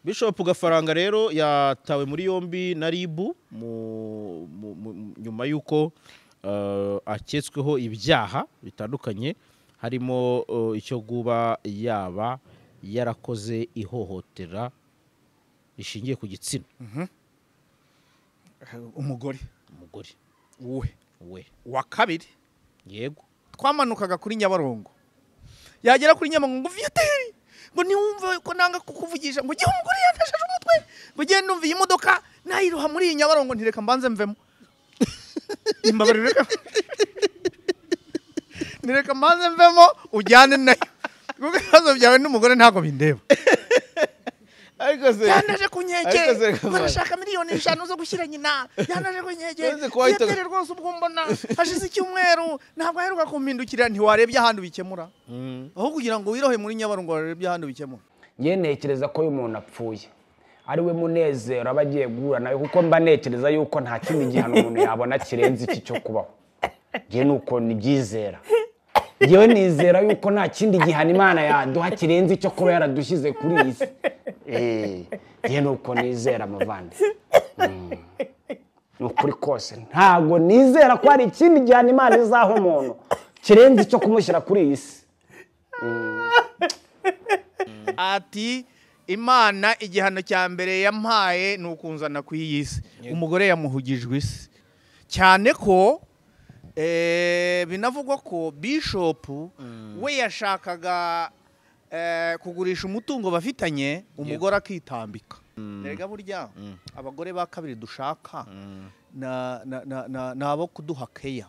Bishop Gafaranga rero yatawe muri yombi na RIB nyuma yuko aketsweho ibyaha bitandukanye harimo icyo guba yaba yarakoze ihohotera rishingiye ku gitsina. Umugore we wa kabiri yego twamanukaga kuri Nyabarongo yagera kuri Nyabarongo Viateur ngo niwumve ko nanga kukuvugisha ngo gihe umugore yandashaje umutwe bugiye numva iyi modoka nayiruha muri iyi Nyabarongo ntireka mbanze mvemo imbabarire nireka mbanze mvemo ujyane nayo kuko ibibazo byawe n'umugore ntago bindeba ariko se yanaje kunyegera barashaka miliyoni 5 zo gushyira nyina yanaje kunyegera Viateur rwose ubwo mbona hashize icyumweru ntabwo aheruka kumpindukira ntiwarebye ahantu bikemura aho kugira ngo wirohe muri Nyabarongo warebye ahantu bikemura. Ngiye nekereza ko uyu muntu apfuye ari we munezero abagiye guhura nawe kuko mba nekereza yuko nta kindi gihano umuntu yabona kirenze iki cyo kubaho. Ngiye nuko nibyizera ngiye nizera yuko nta kindi gihano Imana yaduha kirenze icyo kuba yaradushyize kuri iyi si. Ngiye nuko nizera muvandi nukuri kose ntago nizera ko hari ikindi gihano Imana izaho umuntu kirenze icyo kumushyira kuri iyi si. Ati Imana igihano cya mbere yampaye nukunzana ku iyi si. Umugore yamuhugijwe isi cyane ko binavugwa ko Bishop we yashakaga kugurisha umutungo bafitanye umugore akitambika. Nerega burya abagore ba kabiri dushaka nabo kuduha keya.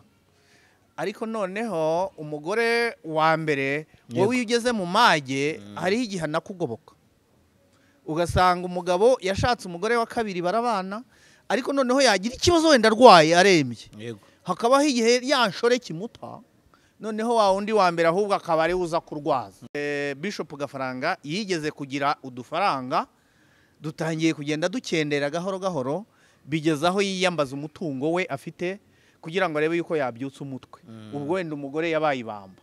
Ariko noneho umugore wa mbere wowe ugeze mu mage hari igihana kugoboka ugasanga umugabo yashatse umugore wa kabiri barabana ariko noneho yagira ikibazo wenda arwaye arembye hakabaho igihe yanshore kimuta noneho wa undi wa mbere ahubwo akaba ari uza kurwaza. Bishop Gafaranga yigeze kugira udufaranga dutangiye kugenda dukendera gahoro gahoro bigezaho yiyambaza umutungo we afite kugira ngo arebe yuko yabyutsa umutwe. Ubwo wenda umugore yabaye ibamba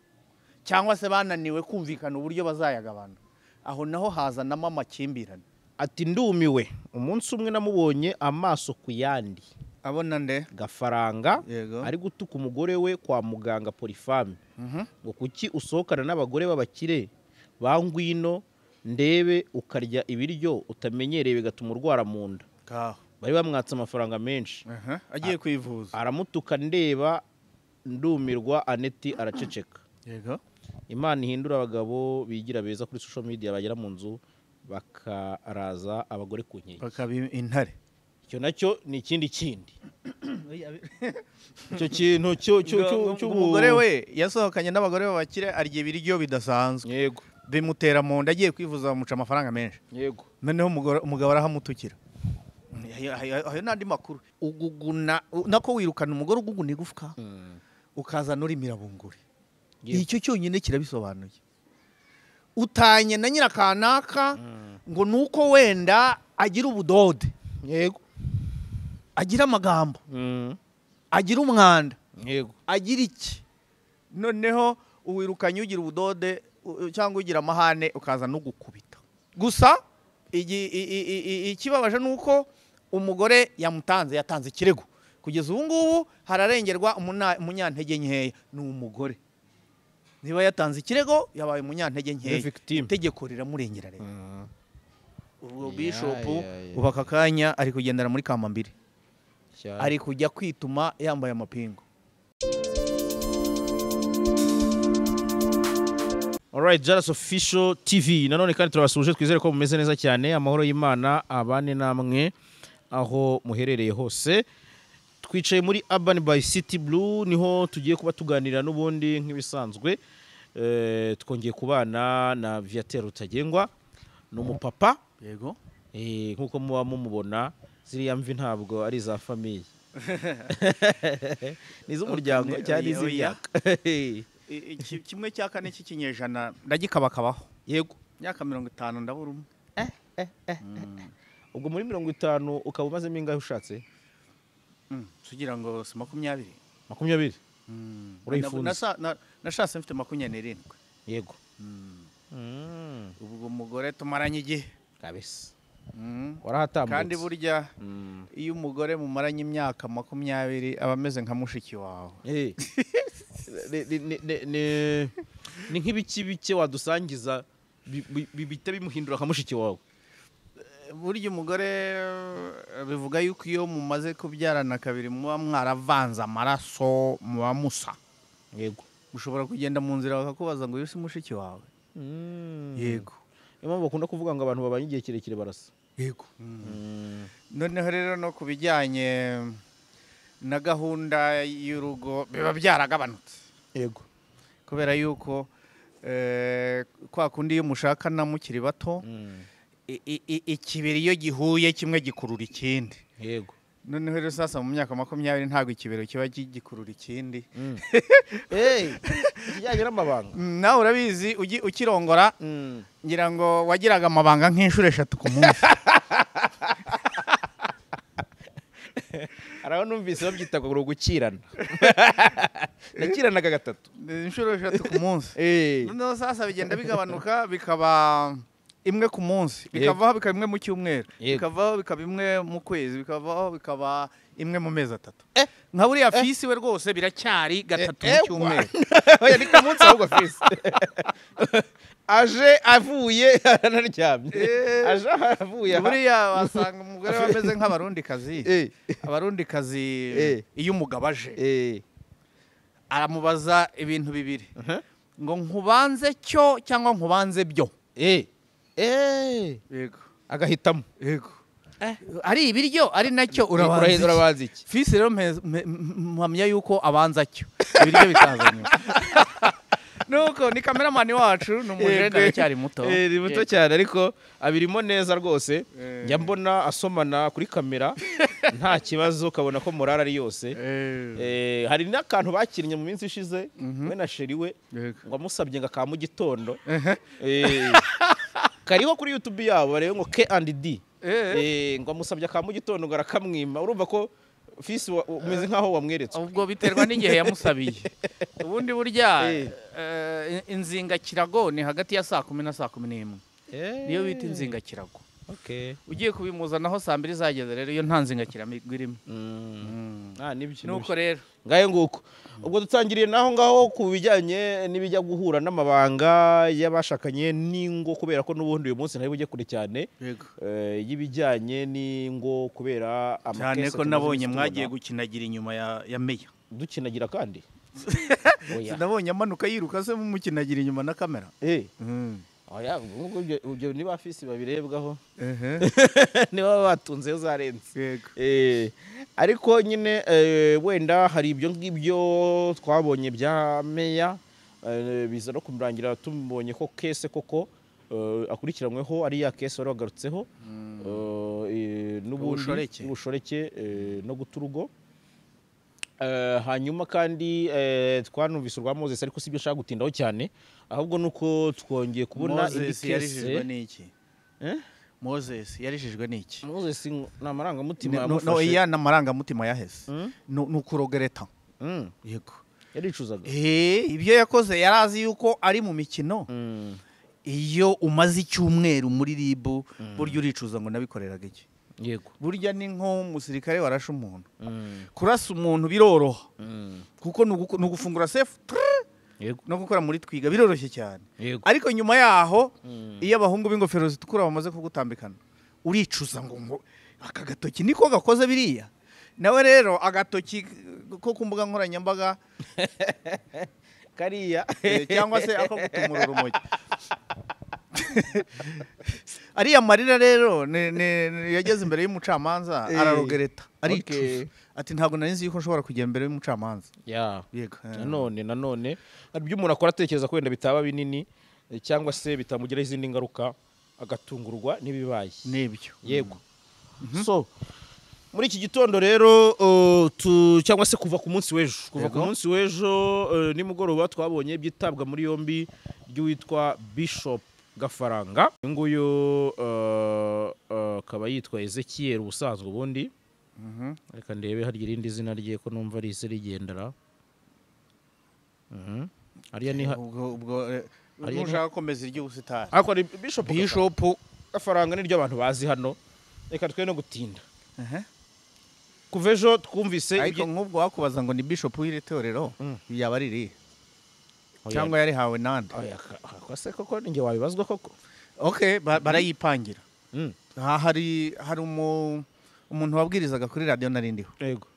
cyangwa se bananiwe kumvikana uburyo bazayagabana aho naho hazanamo amakimbirane. Ati ndumiwe umunsi umwe namubonye amaso ku yandi abona nde Gafaranga ari gutuka umugore we kwa muganga Polifame ngo kuki usohokana n'abagore b'abakire bangwino ndebe ukarya ibiryo utamenyereye bigatuma urwara mu nda. Bari bamwatse amafaranga menshi agiye kwivuza aramutuka ndeba ndumirwa Aneti araceceka. Imana ihindura abagabo bigira beza kuri social media bagera mu nzu bakaraza abagore ku nkeke bakaba intare. Icyo nacyo ni ikindi icyo kintu cyo umugore we yasohokanye n'abagore b'abakire arya ibiryo bidasanzwe yego bimutera mu nda agiye kwivuza bamuca amafaranga menshi yego noneho umugabo arahamutukira. Ayo nandi makuru uguguna nako wirukana umugore uguguna igufwa ukazana uri mirabungure icyo cyonyine kirabisobanuye. Utanye na nyirakanaka ngo nuko wenda agira ubudode yego agira amagambo agira umwanda yego agira iki noneho uwirukanye ugira ubudode cyangwa ugira amahane ukaza no gukubita. Gusa ikibabaje nuko umugore yatanze ikirego kugeza ubu ngubu hararengerwa umunyantege nkeya ni umugore niba yatanze ikirego yabaye umunyantege nkeya itegeko riramurengera rero. Ubwo Bishop ubaka kanya ari kugendera muri Kamambiri ari kujya kwituma yambaye amapingo. Alright, Jalas Official TV nanone kandi turabasuje twizere ko mumeze neza cyane amahoro y'Imana abane namwe aho muherereye hose. Twicaye muri Urban by City Blue niho tugiye kuba tuganira n'ubundi nk'ibisanzwe. Twongeye kubana na Viateur Rutagengwa n'umupapa yego nkuko muba mumubona ziriya mvi ntabwo ari za famille nizo umuryango cyane iz'imyaka kimwe cya kane cy'ikinyejana ndagikabakabaho yego myaka 50 ndabura umwe. Ubwo muri 50 ukaba umazemo ingahe ushatse tugira ngo 20 urayifunza nashatse mfite 27 yego ubwo umugore tumaranye igihe kabisa warahatambutse kandi burya iyo umugore mumaranye imyaka 20 aba ameze nka mushiki wawe. ni nk'ibiki bike wadusangiza bihita bimuhindura nka mushiki wawe? Burya umugore bivuga yuko iyo mumaze kubyarana kabiri muba mwaravanze amaraso muba musa. Yego. Ushobora kugenda mu nzira bakakubaza ngo uyu si mushiki wawe. Yego. Impamvu bakunda kuvuga ngo abantu babanye igihe kirekire barasa. Yego. Noneho rero no kubijyanye na gahunda y'urugo biba byaragabanutse. Yego. Kubera yuko kwa kundi iyo mushakana mukiri bato ikibiri iyo gihuye kimwe gikurura ikindi. Yego. Noneho rero sasa mu myaka 20 ntabwo ikibero kiba gikurura ikindi. Kijyanye n'amabanga. Nawe urabizi ukirongora ngira ngo wagiraga amabanga nk'inshuro 3 ku munsi. Araho numvise babyita ngo gukirana. Nakiranaga 3. Inshuro 3 ku munsi. Noneho sasa bigenda bigabanuka bikaba imwe ku munsi, bikavaho bikaba imwe mu cyumweru, bikavaho bikaba imwe mu kwezi, bikavaho bikaba imwe mu mezi 3. Nka buriya fisi we rwose biracyari 3 mu cyumweru. Oya ni ku munsi ahubwo fisi. Aje avuye anaryamye. Aje avuye. Buriya wasanga umugore wameze nk'abarundikazi. Abarundikazi iyo umugabo aje aramubaza ibintu bibiri. Ngo nkubanze cyo cyangwa nkubanze byo. Yego. Agahitamo. Yego. Ari ibiryo ari nacyo urabaza iki? Fisi rero mpamya yuko abanza cyo. Ibiryo bitazanye. Nuko ni cameraman wacu n'umujene cyari muto. Ni muto cyane ariko abirimo neza rwose. Njya mbona asomana kuri kamera nta kibazo kabona ko morara ari yose. Hari n'akantu bakinnye mu minsi ishize we na sheri we ngo amusabye ngo aka mu gitondo. Kariho kuri YouTube yabo barebe ngo K&D. Ngo amusabye aka mu gitondo ngo arakamwima. Urumva ko fisi umeze nkaho wamweretse. Ubwo biterwa n'igihe yamusabiye. Ubundi burya inzinga kirago ni hagati ya 10 na 11. Niyo bita inzinga kirago. Okay. Ugiye kubimuzanaho 2 zageze rero iyo nta nzinga kiramo. Nibyo. Nuko rero ngaye nguko. Ubwo dutangiriye naho ngaho ku bijyanye n'ibijya guhura n'amabanga y'abashakanye n'ingo kubera ko n'ubundi uyu munsi ntari bujye kure cyane. Y'ibijyanye n'ingo kubera cyane ko nabonye mwagiye gukinagira inyuma ya meya. Dukinagira kandi. Nabonye amanuka yiruka se mu mukinagira inyuma na kamera. Oya ubwo niba fisi babirebwaho. Niba batunzeyo zarenze. Ariko nyine wenda hari ibyo ngibyo twabonye bya meya biza no kumurangira tumubonye ko kese koko akurikiranweho ari ya kese wari wagarutseho n'ubushoreke no guturugo. Hanyuma kandi twanumvise urwa Moses ariko sibyo shaka gutindaho cyane ahubwo nuko twongeye kubona Moses yarijijwe n'iki? Moses yarijijwe n'iki? Moses namaranga mutima no iya namaranga mutima yahese nukurogereta. Yego yaricuzaga ibyo yakoze yarazi yuko ari mu mikino. Iyo umaze icyumweru muri ribu buryo uricuza ngo nabikoreraga iki? Yego. Burya ni nko umusirikare warashe umuntu. Kurasa umuntu biroroha. Kuko nugufungura safe. Yego. No gukora muri twiga biroroshye cyane. Yego. Ariko nyuma yaho iyo abahungu b'ingofero zitukura bamaze kugutambikana uricuza ngo aka gatoki niko gakoze biriya. Nawe rero agatoki ko kumbuga nkoranyambaga kariya cyangwa se ako gutumura urumogi. Ariya marira rero yageze imbere y'umucamanza ararogereta aricuza ati ntabwo nari nzi yuko nshobora kugera imbere y'umucamanza. Yego. Nanone hari ibyo umuntu akora atekereza ko wenda bitaba binini cyangwa se bitamugiraho izindi ngaruka agatungurwa n'ibibaye. Nibyo. Yego. So muri iki gitondo rero cyangwa se kuva ku munsi w'ejo nimugoroba twabonye byitabwa muri yombi ry'uwitwa Bishop Gafaranga. Nguyu akaba yitwa Ezekiel ubusanzwe ubundi. Reka ndebe hari irindi zina rye ko numva ari ise rigendera. Ariya ni ubwo ushaka komeza iry'ubusitani. Ako ari Bishop gafaranga niryo abantu bazi hano reka twe no gutinda Aha. kuva ejo twumvise ariko nk'ubwo wakubaza ngo ni bishop w'iri torero yaba ari irihe cyangwa yarihawe nande kose koko ninjye wabibazwa koko okay barayipangira Mm. hari umuntu wabwirizaga kuri radio narindiho yego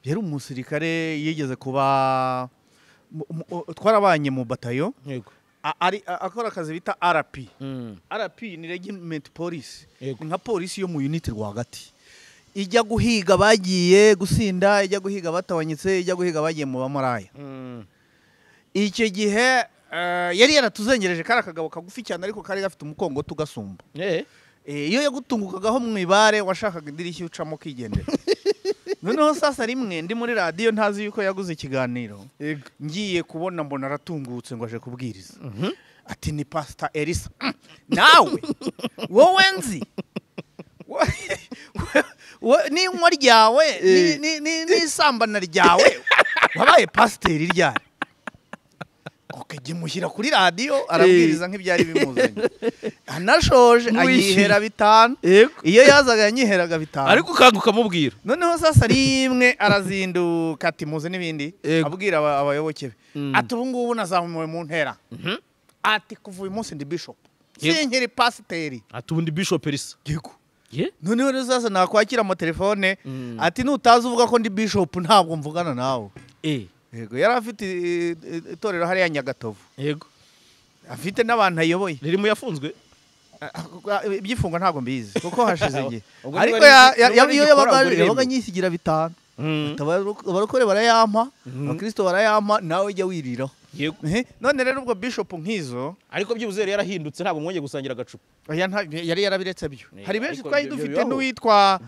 yari umusirikare yigeze kuba twarabanye mu batayo yego akora akazi bita RP Mm. RP ni regiment police Yego. nka polisi yo mu unit rwagati ijya guhiga bagiye gusinda ijya guhiga batawanyitse ijya guhiga bagiye mu bamaraya Mm. icyo gihe yari yaratuzengereje kari akagabo kagufi cyane ariko kari gafite umukongo tugasumba iyo yagutungukagaho mu ibare washakaga idirishya ucamo kigendera noneho sasa rimwe ndi muri radio ntazi yuko yaguze ikiganiro ngiye kubona mbona aratungutse ngo aje kubwiriza ati ni Pastor Elisa nawe wowe nzi ni inkwa ryawe ni isambana ryawe wabaye pasiteri ryari gimushyira kuri radio arabwiriza nk'ibyari bimuzanye anashoje anyihera 5 iyo yazaga yanyiheraga 5 ariko kanguka mubwira noneho sasa rimwe arazinduka ati muze n'ibindi abwira abayoboke be ati ubu ngubu nazamuwe mu ntera ati kuva uyu munsi ndi bishop sinkiri pasiteri ati ubundi bishop Elisa yego noneho rero sasa nakwakira amatelefone ati nutazi uvuga ko ndi bishop ntabwo mvugana nawe yego yari afite itorero hariya Nyagatovu yego afite n'abantu ayoboye ririmo yafunzwe ibyifunga ntabwo mbizi kuko hashize igihe ariko iyo yabaga nyisigira 5 abarokore barayampa abakristo barayampa nawe jya wiriraho none rero ubwo bishop nk'izo ariko byibuze yari yarahindutse ntabwo mwongeye gusangira agacupa yari yarabiretse byo hari benshi twari dufite n'uwitwa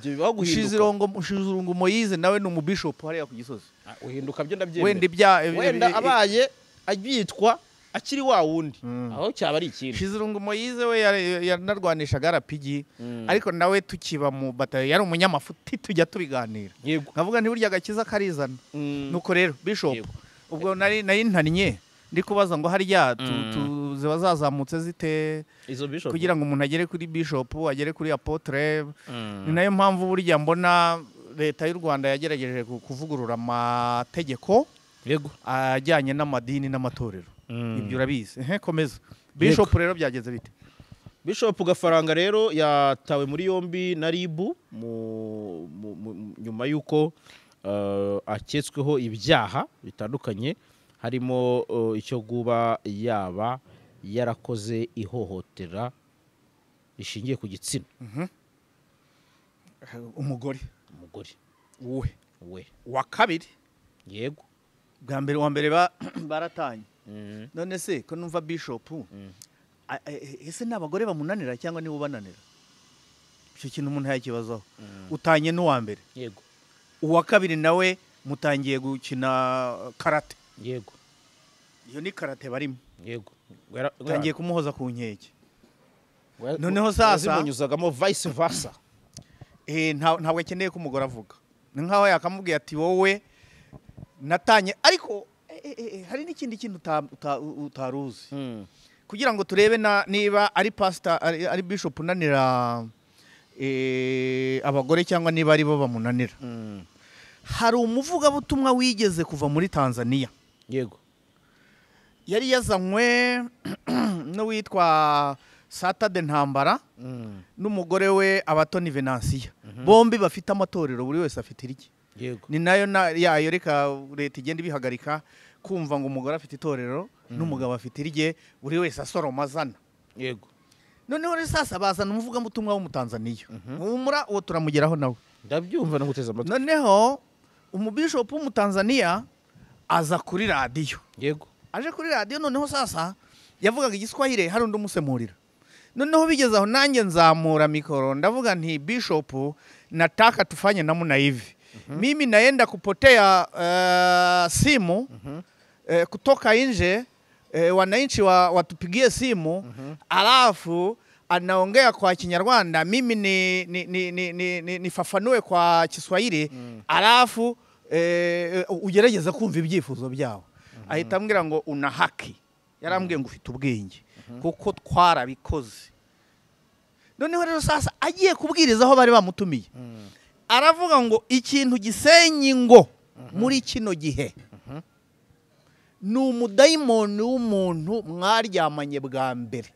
Shizirungu Moise nawe ni umubishop hariya ku Gisozi uhinduka byo ndabyemera wenda abaye abyitwa akiri wa wundi aho cyaba ari ikintu Shizirungu Moise we yanarwanishaga arapigi ariko nawe tukiba mu batayo yari umunyamafuti tujya tubiganira nkavuga nti burya gakiza karizana nuko rero bishop ubwo nari ntannye ndi kubaza ngo harya ziba zazamutse zite kugira ngo umuntu agere kuri bishop agere kuri apotre ni nayo mpamvu burya mbona leta y'u Rwanda yagerageje kuvugurura amategeko ajyanye n'amadini n'amatorero ibyo urabizi komeza bishop rero byageze bite Bishop Gafaranga rero yatawe muri yombi na RIB nyuma yuko aketsweho ibyaha bitandukanye harimo icyo guba yaba yarakoze ihohotera rishingiye ku gitsina umugore we wa kabiri yego wa mbere baratanye none se ko numva bishop ese n'abagore bamunanira cyangwa nibo bananira icyo kintu umuntu yakibazaho utanye n'uwa mbere yego uwa kabiri nawe mutangiye gukina karate yego iyo ni karate barimo yego utangiye kumuhoza ku nkeke noneho sasa zimunyuzagamo vice versa ntabwo akeneye ko umugore avuga ni nkaho yakamubwiye ati wowe natanye ariko hari n'ikindi kintu utaruzi kugira ngo turebe niba ari pastor ari bishop unanira abagore cyangwa niba ari bo bamunanira hari umuvugabutumwa wigeze kuva muri Tanzania yego yari yazanywe n'uwitwa Saturday Ntambara n'umugore we Abatoni Venansiya bombi bafite amatorero buri wese afite irye yego ni nayo yayo reka leta igenda ibihagarika kumva ngo umugore afite itorero n'umugabo afite irye buri wese asoroma azana yego noneho rero sasa bazana umuvugabutumwa wo mu Tanzania umura uwo turamugeraho nawe ndabyumva no guteza amatwi noneho umubishop wo mu Tanzania aza kuri radio yego aje kuri radio noneho sasa yavugaga igiswahili hari undi umusemurira noneho bigeze aho nanjye nzamura mikoro ndavuga nti bishop nataka tufanye namna hivi mimi naenda kupotea simu kutoka nje wananchi watupigie simu alafu anaongea kwa Kinyarwanda mimi nifafanue kwa Kiswahili alafu ugerageza kumva ibyifuzo byabo ahita ambwira ngo una haki yarambwiye ngo ufite ubwenge kuko twarabikoze noneho rero sasa agiye kubwiriza aho bari bamutumiye aravuga ngo ikintu gisenya ingo muri kino gihe ni umudayimoni w'umuntu mwaryamanye bwa mbere.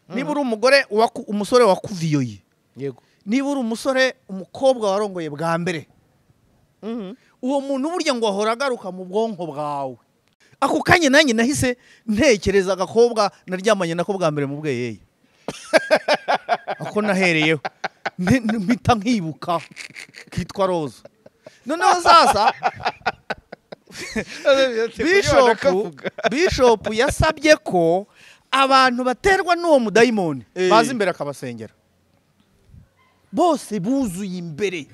Niba uri umugore umusore wakuviyoye, yego, niba uri umusore umukobwa warongoye bwa mbere, uwo muntu burya ngo ahora agaruka mu bwonko bwawe. Ako kanya nanjye nahise ntekereza agakobwa naryamanye nako bwa mbere mu bweyeye. Ako nahereyeho mpita nkibuka kitwa Roza. Noneho sasa Bishop yasabye ko abantu baterwa n'uwo mudayimoni baza imbere akabasengera. Bose buzuye imbere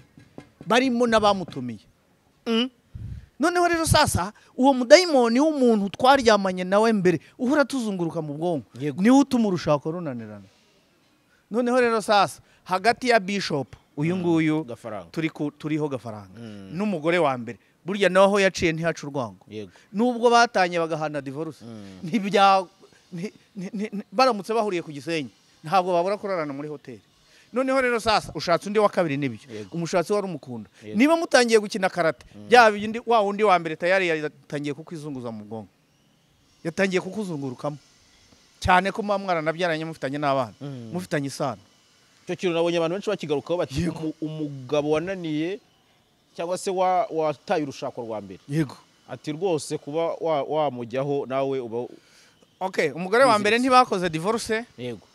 barimo n'abamutumiye. Noneho rero sasa uwo mudayimoni w'umuntu twaryamanye nawe mbere uhora tuzunguruka mu bwonko niwe utuma urushako runanirana. Noneho rero sasa hagati ya Bishop uyu nguyu turiho Gafaranga n'umugore wa mbere burya naho yaciye ntihaca urwango. Nubwo batanye bagahana divorce baramutse bahuriye ku Gisenyi ntabwo babura kurarana muri hoteli. Noneho rero sasa ushatse undi wa kabiri nibyo umushatsi wari umukunda. Niba mutangiye gukina karate bya bindi wa undi wa mbere tayari yatangiye kukwizunguza mu bwonko, yatangiye kukuzungurukamo cyane ko mwaranabyaranye mufitanye n'abana mufitanye isano. Cyo kintu nabonye abantu benshi bakigarukaho bati umugabo wananiye cyangwa se wataye urushako rwa mbere, yego, ati rwose kuba wamujyaho nawe uba okay. Umugore wa mbere ntibakoze divorce, yego,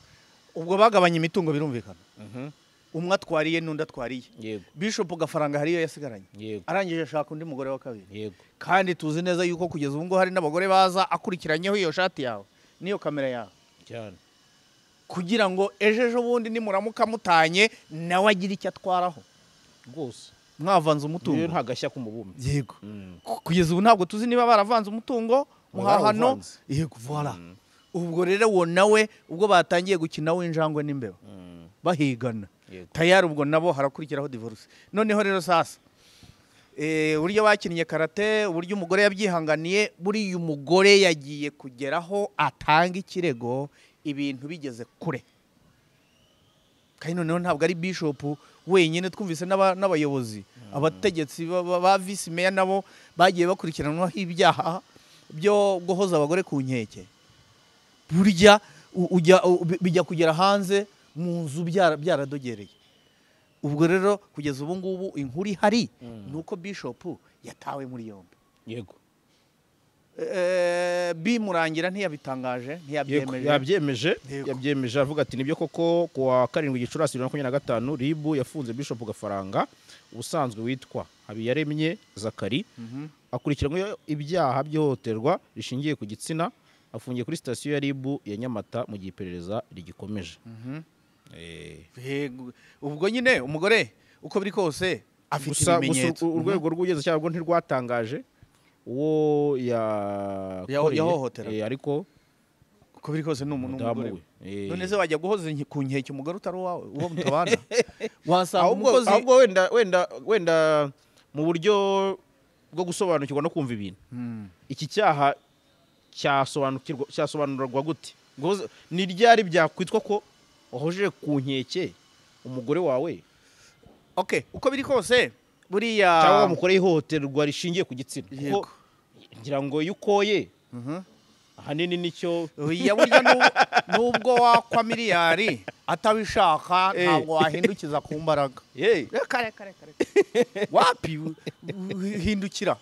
ubwo bagabanya imitungo birumvikana. Umwe atwariye n'undi atwariye. Yego. Bishop Gafaranga hariyo yasigaranye. Yego. Arangije ashaka undi mugore wa kabiri. Yego. Kandi tuzi neza yuko kugeza ubu ngo hari n'abagore baza akurikiranyeho iyo shati yawe niyo kamera yawe cyane, kugira ngo ejo bundi nimuramuka mutanye nawe agira icyo atwaraho rwose. Mwavanze umutungo. Iyo nta gashya k'umubumbe. Yego. Kugeza ubu ntabwo tuzi niba baravanze umutungo muhahano. Yego, voilà. Ubwo rero wo nawe ubwo batangiye gukina w'injangwe n'imbeba bahigana tayari ubwo nabo harakurikiraho divorce. Noneho rero sasa uburyo bakinnye karate, uburyo umugore yabyihanganiye, buriya umugore yagiye kugeraho atanga ikirego ibintu bigeze kure. Kandi noneho ntabwo ari Bishop wenyine, twumvise n'abayobozi abategetsi ba vice mayor nabo bagiye bakurikiranwaho ibyaha byo guhoza abagore ku nkeke. Burya bijya kugera hanze mu nzu byaradogereye. Ubwo rero kugeza ubu ngubu inkuru ihari nuko Bishop yatawe muri yombi. Yego. Bimurangira ntiyabyemeje yabyemeje avuga ati nibyo koko kuwa 7 Gicurasi 2025 RIB yafunze Bishop Gafaranga ubusanzwe witwa Habiyaremye Zakari akurikiranyweho ibyaha by'ihohoterwa rishingiye ku gitsina, afungiye kuri sitasiyo ya RIB ya Nyamata mu gihe iperereza rigikomeje. Ubwo nyine umugore uko biri kose afite ibimenyetso. Urwego rw'ubugenzacyaha bwo ntirwatangaje uwo yahohotera, ariko uko biri kose ni umuntu w'umugore. None se wajya guhoza ku nkeke umugore utari uwawe uwo mutabana? Wasanga umukozi ahubwo wenda mu buryo bwo gusobanukirwa no kumva ibintu. Iki cyaha cyasobanurwa gute? Ni ryari byakwitwa ko wahoje ku nkeke umugore wawe? Okay, uko biri kose buriya cyangwa umukore ihohoterwa rishingiye ku gitsina. Kuko ngira ngo yukoye ahanini nicyo burya nubwo wakwa miliyari atabishaka ntabwo wahindukiza ku mbaraga. Kare wapi hindukira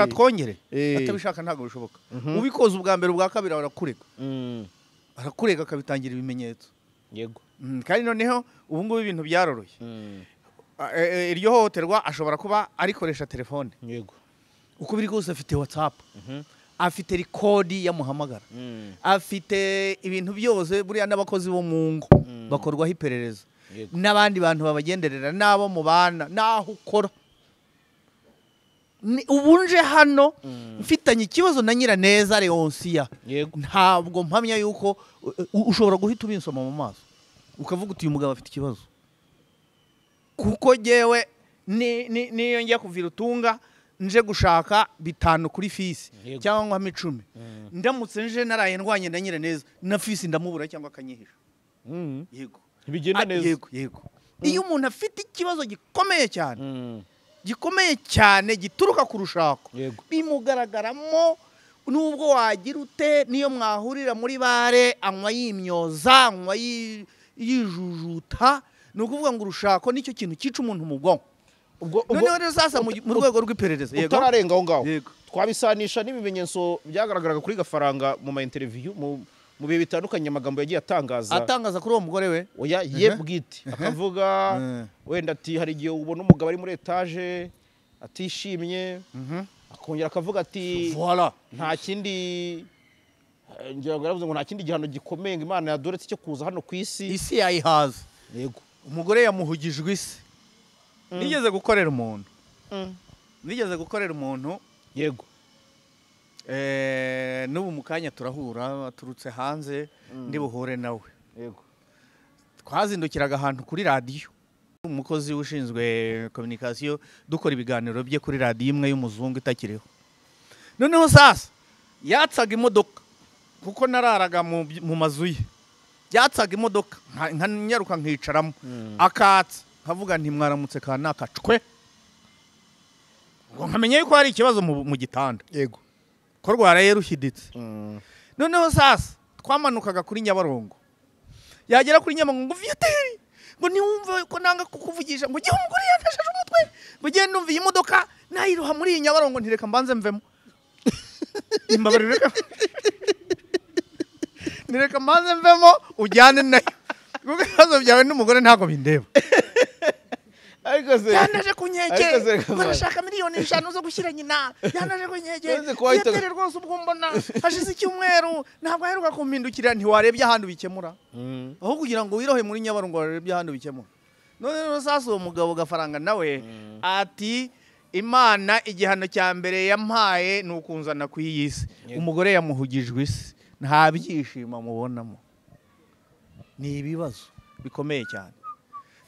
twongere. Atabishaka ntabwo bishoboka. Ubikoze ubwa mbere ubwa kabiri arakurega akabitangira ibimenyetso. Yego. Kandi noneho ubu ngubu ibintu byaroroye. Iryo hohoterwa ashobora kuba arikoresha telefone. Yego. Uko biri kose afite WhatsApp, afite rekodi yamuhamagara, afite ibintu byose. Buriya n'abakozi bo mu ngo bakorwaho iperereza, n'abandi bantu babagenderera, n'abo mu bana, n'aho ukora. Ubunje hano mfitanye ikibazo na Nyiraneza Leonsia, ntabwo mpamya yuko ushobora guhita ubinsoma mu maso ukavuga uti uyu mugabo afite ikibazo. Kuko jewe niyo njya kuvira utunga nje gushaka 5 kuri fisi cyangwa 10, ndamutse nje naraye ndwanye na Nyiraneza na fisi ndamubura cyangwa akanyihisha. yego bigenda neza. yego iyo umuntu afite ikibazo gikomeye cyane gituruka ku rushako bimugaragaramo nubwo wagira ute niyo mwahurira muri bare anywa yimyoza anywa yijujuta ni ukuvuga ngo urushako nicyo kintu cyica umuntu mu bwonko. Noneho rero sasa mu rwego rw'iperereza utararenga aho ngaho twabisanisha n'ibimenyetso byagaragaraga kuri Gafaranga mu ma interview mu bihe bitandukanye amagambo yagiye atangaza kuri uwo mugore we oya ye bwite akavuga wenda ati hari igihe ubona umugabo ari muri etage atishimye akongera akavuga ati voilà nta kindi ngira ngo nta kindi gihano gikomeye Imana yadoretse cyo kuza hano ku isi yayihaza. Yego umugore yamuhugijwe isi nigeze gukorera umuntu yego n'ubu mu kanya turahura aturutse hanze ndi buhure nawe. Yego twazindukiraga ahantu kuri radiyo umukozi ushinzwe communication dukora ibiganiro bye kuri radiyo imwe y'umuzungu itakiriho. Noneho sasa yatsaga imodoka kuko nararaga mu mazu ye yatsaga imodoka nkanyaruka nkicaramo akatsa nkavuga nti mwaramutse kanaka cwe ngo nkamenye yuko hari ikibazo mu gitanda. Yego ko rwaraye ruhiditse. Noneho sasa twamanukaga kuri Nyabarongo yagera kuri Nyabarongo ngo Viateur ngo niwumva ko nanga kukuvugisha ngo gihe umugore yatashije umutwe ngo gende numva iyi modoka nayiroha muri iyi Nyabarongo ntireka mbanze mvemo imbabarire nireka mbanze mvemo ujyane nayo kuko ibibazo byawe n'umugore ntago bindeba. ariko se yanaje kunyege barashaka miliyoni 5 zo gushyira nyina yanaje kunyege yatere rwose ubwo mbona hashize icyumweru ntabwo aheruka kumpindukira ntiwarebye ahantu bikemura aho kugira ngo wirohe muri Nyabarongo warebye ahantu bikemura. None sasa uwo mugabo Gafaranga nawe ati Imana igihano cya mbere yampaye nukunzana ku iyisi. Umugore yamuhugijwe isi nta byishimo mubonamo ni ibibazo bikomeye cyane.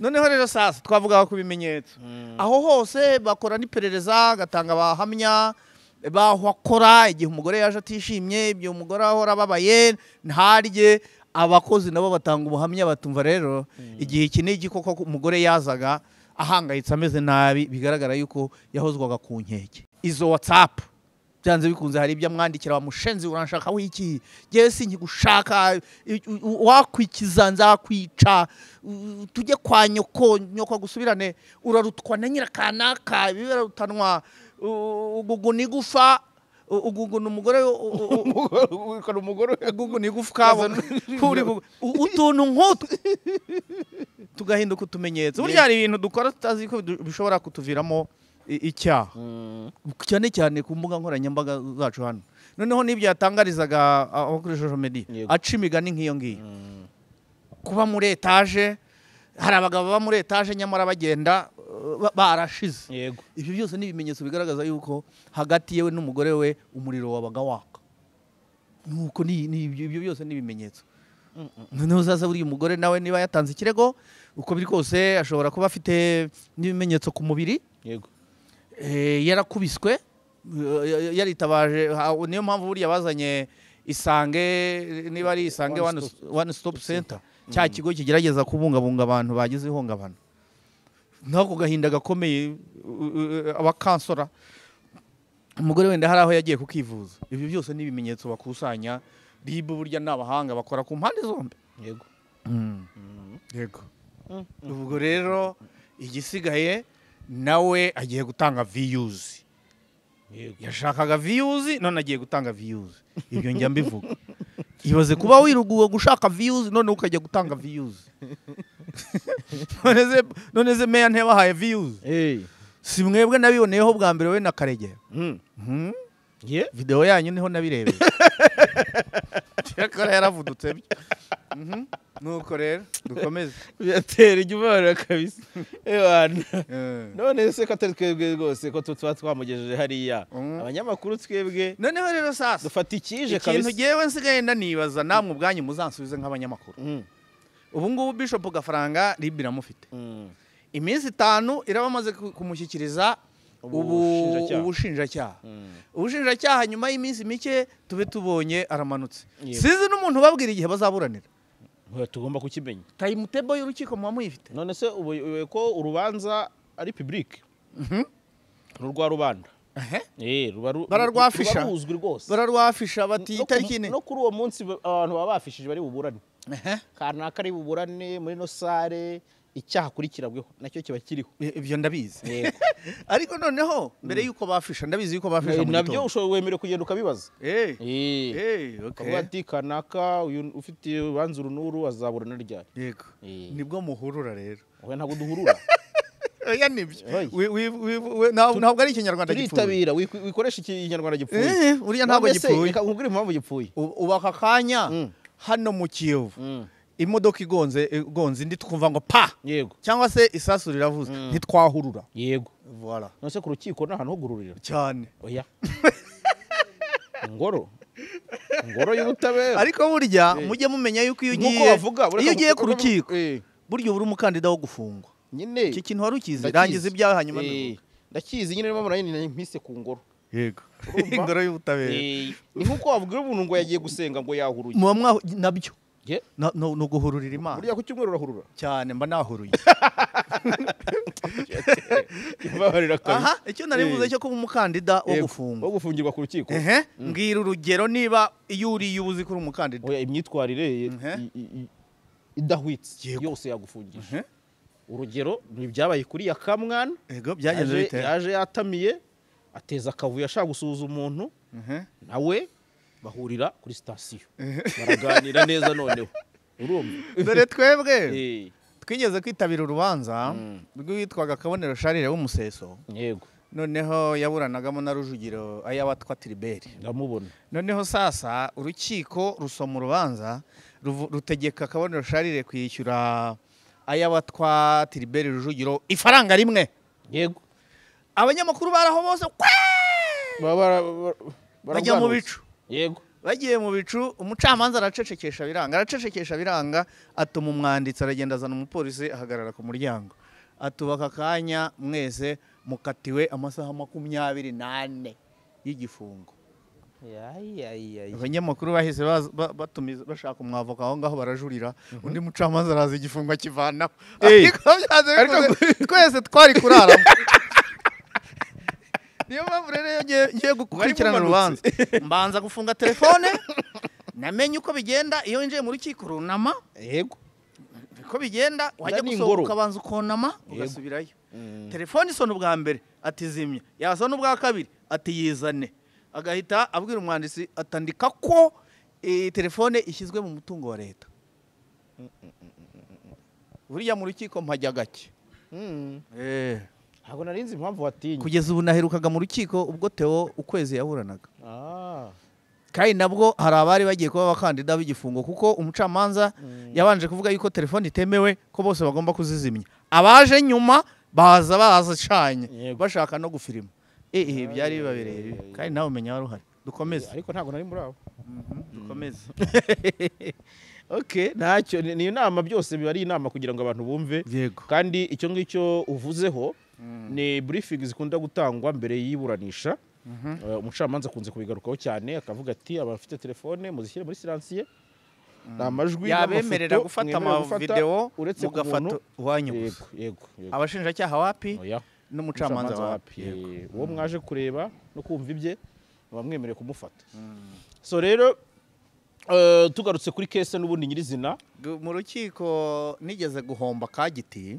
Noneho rero sasa twavuga ku bimenyetso aho hose bakora n'iperereza gatanga abahamya bahakora igihe umugore yaje atishimye ibyo umugore ahora babaye ntarye abakozi nabo batanga ubuhamya batumva rero igihe iki n'iki koko umugore yazaga ahangayitse ameze nabi bigaragara yuko yahozwaga ku nkeke. Izo WhatsApp byanze bikunze hari ibyo amwandikira bamushenzi uranshaka wiki gihe sinkigushaka wakwikiza nzakwica tujye kwa nyoko gusubirane urarutwa na nyirakanaka bibera rutanwa ugugu nigufa ugugu numugore ukora umugore ugugu nigufa utuntu nk'utu tugahinduka utumenyetso. Burya hari ibintu dukora tutazi ko bishobora kutuviramo icyaha cyane cyane ku mbuga nkoranyambaga zacu hano. Noneho n'ibyo yatangarizaga kuri social media aca imigani nk'iyo ngiyo kuba muri etage hari abagabo baba muri etage nyamara bagenda barashize. Yego ibyo byose ni ibimenyetso bigaragaza yuko hagati yewe n'umugore we umuriro wabaga waka. Nuko ibyo byose ni ibimenyetso. Noneho sasa buri umugore nawe niba yatanze ikirego uko biri kose ashobora kuba afite n'ibimenyetso ku mubiri. Yego yarakubiswe yaritabaje niyo mpamvu buriya bazanye Isange niba ari Isange one stop center cya kigo kigerageza kubungabunga abantu bagize ihungabana nako gahinda gakomeye abakansora umugore wenda hari aho yagiye kukivuza. Ibyo byose ni ibimenyetso bakusanya ribu burya n'abahanga bakora ku mpande zombi. Yego yego ubwo rero igisigaye nawe agiye gutanga views. Yashakaga views none agiye gutanga views. Ibyo njya mbivuga ibaze kuba wiruguwe gushaka views none ukajya gutanga views none ze meya ntebahaye views si mwebwe nabiboneyeho bwa mbere we na Karegera video yanyu niho nabirebeye cyakora yaravudutse nuko rero dukomeze Viateur ijumara kabisa ebana none se katari twebwe rwose ko tuba twamugejeje hariya abanyamakuru twebwe. Noneho rero sasa dufata ikije kabisa ikintu giyewe nsigaye ndanibaza namwe ubwanyu muzansubize nk'abanyamakuru. Ubu ngubu Bishop Gafaranga libira mufite iminsi 5 irabamaze kumushyikiriza ubushinjacyaha. Ubushinjacyaha nyuma y'iminsi mike tube tubonye aramanutse. Sizi n'umuntu babwira igihe bazaburanira tugomba kukimenya. timetable y'urukiko muba muyifite? None se ubu ko urubanza ari public n'urwa rubanda bararwafisha ruzwi rwose, bararwafisha bati itariki ne no kuri uwo munsi abantu baba bafishije bari buburane kanaka ari buburane muri no sare icyaha kurikirabweho nacyo kiba kiriho. ibyo ndabizi ariko noneho mbere yuko bafisha ndabizi yuko bafisha mu nabyo ushoboye wemere kugenda ukabibaza okay ati kanaka uyu ufite ubanza urunuru azaburana ryari. yego nibwo muhurura rero we ntabwo duhurura oya nibyo ntabwo ari ikinyarwanda gipfuye turitabira wikoresha ikinyarwanda gipfuye uriya ntabwo gipfuye. reka nkubwire impamvu gipfuye. ubaka kanya hano mu Kiyovu imodoka igonze indi tukumva ngo pa yego cyangwa se isasu riravuze ntitwahurura. yego voilà nose ku rukiko n'ahantu ho gururira cyane oya ngoro y'ubutabera. ariko burya mujye mumenya yuko iyo ugiye ku rukiko burya ubura umukandida wo gufungwa nyine. iki kintu wari ukizi rangiza ibyaha hanyuma ndakizi nyine niba murayine mpise ku ngoro. yego ingoro y'ubutabera ni nkuko wavuga umuntu ngo yagiye gusenga ngo yahuruye nabyo no guhururira Imana. burya ku cyumweru urahurura cyane mba nahuruye. aha icyo nari mvuze cyo kuba umukandida wo gufungwa wo gufungirwa ku rukiko. mbwira urugero niba iyo uriye ubuzi kuri umukandida. oya imyitwarire idahwitse yose yagufungisha. urugero ntibyabaye kuri ya kamwana yaje yatamiye ateza akavuyo ashaka gusuhuza umuntu nawe bahurira kuri sitasiyo baraganira neza. noneho urumva dore twebwe twigeze kwitabira urubanza rw'uwitwaga Kabonero Charles w'umuseso. yego noneho yaburanagamo na Rujugiro ay'abatwa Tribert. ndamubona. noneho sasa urukiko rusoma urubanza rutegeka Kabonero Charles kwishyura ay'abatwa Tribert Rujugiro ifaranga rimwe. yego abanyamakuru baraho bose bajya mu bicu. yego bagiye mu bicu umucamanza aracecekesha biranga atuma umwanditsi aragenda azana umupolisi ahagarara ku muryango atubaka kanya mwese mukatiwe amasaha 24 y'igifungo. abanyamakuru bahise batumiza bashaka umwavoka aho ngaho barajurira undi mucamanza araza igifungo akivanaho. twese twari kuraramo. niyo mpamvu rero ngiye gukurikirana urubanza mbanza gufunga telefone namenye uko bigenda iyo winjiye mu rukiko runama. yego uko bigenda wajya gusohoka ukabanza ukonama ugasubirayo. telefone isona ubwa mbere ati zimya, yasona ubwa kabiri ati yizane, agahita abwira umwanditsi atandika ko telefone ishyizwe mu mutungo wa leta. buriya mu rukiko mpajya gake. ntabwo narinzi impamvu watinye. kugeza ubu naherukaga mu rukiko ubwo Theo ukwezi yaburanaga. kandi nabwo hari abari bagiye kuba abakandida b'igifungo kuko umucamanza yabanje kuvuga yuko telefone itemewe ko bose bagomba kuzizimya. abaje nyuma bazacanye bashaka no gufirima. byari bibabereye kandi nawe umenya wari uhari. dukomeze. ariko ntabwo nari muri abo. dukomeze. okay ntacyo ni inama byose biba ari inama kugira ngo abantu bumve. kandi icyo ngicyo uvuzeho ni briefing zikunda gutangwa mbere y'iburanisha. umucamanza akunze kubigarukaho cyane akavuga ati abafite telefone muzishyire muri silencieux. amajwi yabemerera gufata amavideo uretse mugafata wanyu gusa. yego abashinjacyaha wapi n'umucamanza wapi. uwo mwaje kureba no kumva ibye bamwemereye kumufata. so rero tugarutse kuri kese n'ubundi nyirizina mu rukiko nigeze guhomba Kagiti.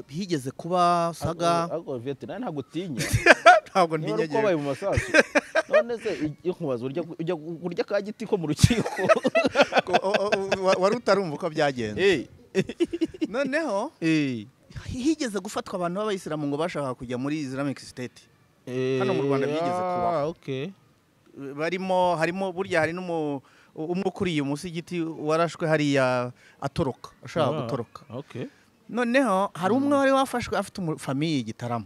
higeze kuba saga Vietnam ntabwo utinya. ntabwo ntinya ko baye mu masasu. none se inkubazo urya kurya Kagiti ko mu rukiko wari utarumva uko byagenze. noneho higeze gufatwa abantu b'abayisilamu ngo bashaka kujya muri Islamic State. hano mu Rwanda byigeze kuba. harimo burya hari umwe ukuriye umusigiti warashwe hariya atoroka ashaka gutoroka. noneho hari umwe wari wafashwe afite famiye Gitarama.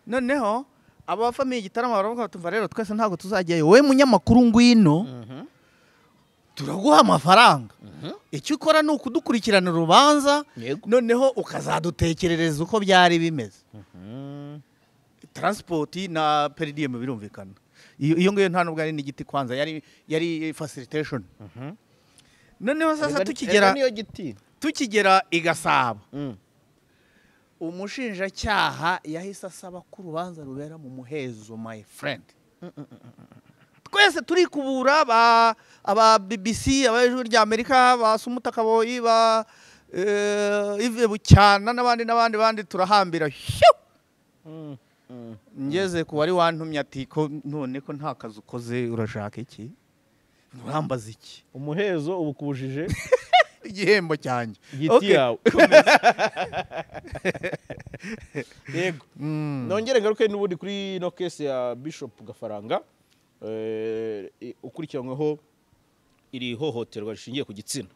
noneho aba famiye Gitarama baravuga tumva rero twese ntabwo tuzajyayo, wowe munyamakuru ngwino turaguha amafaranga. icyo ukora ni ukudukurikirana urubanza noneho ukazadutekerereza uko byari bimeze. transport na per diem birumvikana. iyo ngiyo nta nubwo ari n'igiti kwanza yari facilitation. Noneho sasa tukigera i Gasabo, umushinjacyaha yahise asaba ko urubanza rubera mu muhezo, my friend. Twese turi kubura aba BBC, aba Ijwi ry'Amerika, ba Sumuta Kaboyi, ba Ive Bucyana n'abandi turahambira. Ngeze ku wari wantumye ati ko none ko nta kazi ukoze urashaka iki? Urambaza iki? Umuhezo ubu kubujije igihembo cyanjye. Giti yawe. Yego. Nongere ngaruke n'ubundi kuri no case ya Bishop Gafaranga. Ukurikiranyweho iri hohoterwa rishingiye ku gitsina.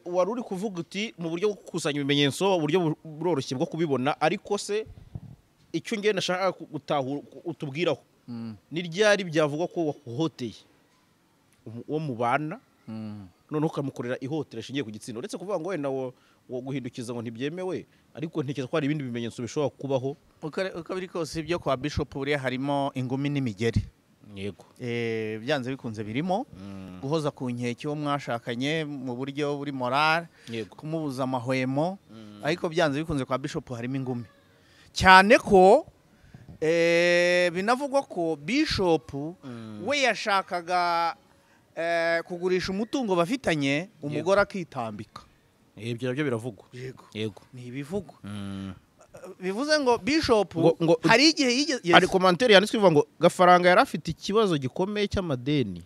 Wari uri kuvuga uti mu buryo bwo gukusanya ibimenyetso, uburyo buroroshye bwo kubibona, ariko se icyo ngiye nashaka gutahura utubwiraho ni ryari byavugwa ko wahohoteye uwo mubana noneho ukamukorera ihotera rishingiye ku gitsina, uretse kuvuga ngo wenda wo guhindukiza ngo ntibyemewe, ariko ntekereza ko hari ibindi bimenyetso bishobora kubaho. Uko biri kose ibyo kwa Bishop buriya harimo ingumi n'imigeri. Yego. Byanze bikunze birimo guhoza ku nkeke uwo mwashakanye mu buryo buri moral, kumubuza amahwemo, ariko byanze bikunze kwa Bishop harimo ingumi. Cyane ko binavugwa ko Bishop we yashakaga kugurisha umutungo bafitanye, umugore akitambika. Ibyo nabyo biravugwa. Yego. Ni ibivugwa. Bivuze ngo Bishop hari igihe yigeze, ari commentaire yanditswe ivuga ngo Gafaranga yari afite ikibazo gikomeye cy'amadeni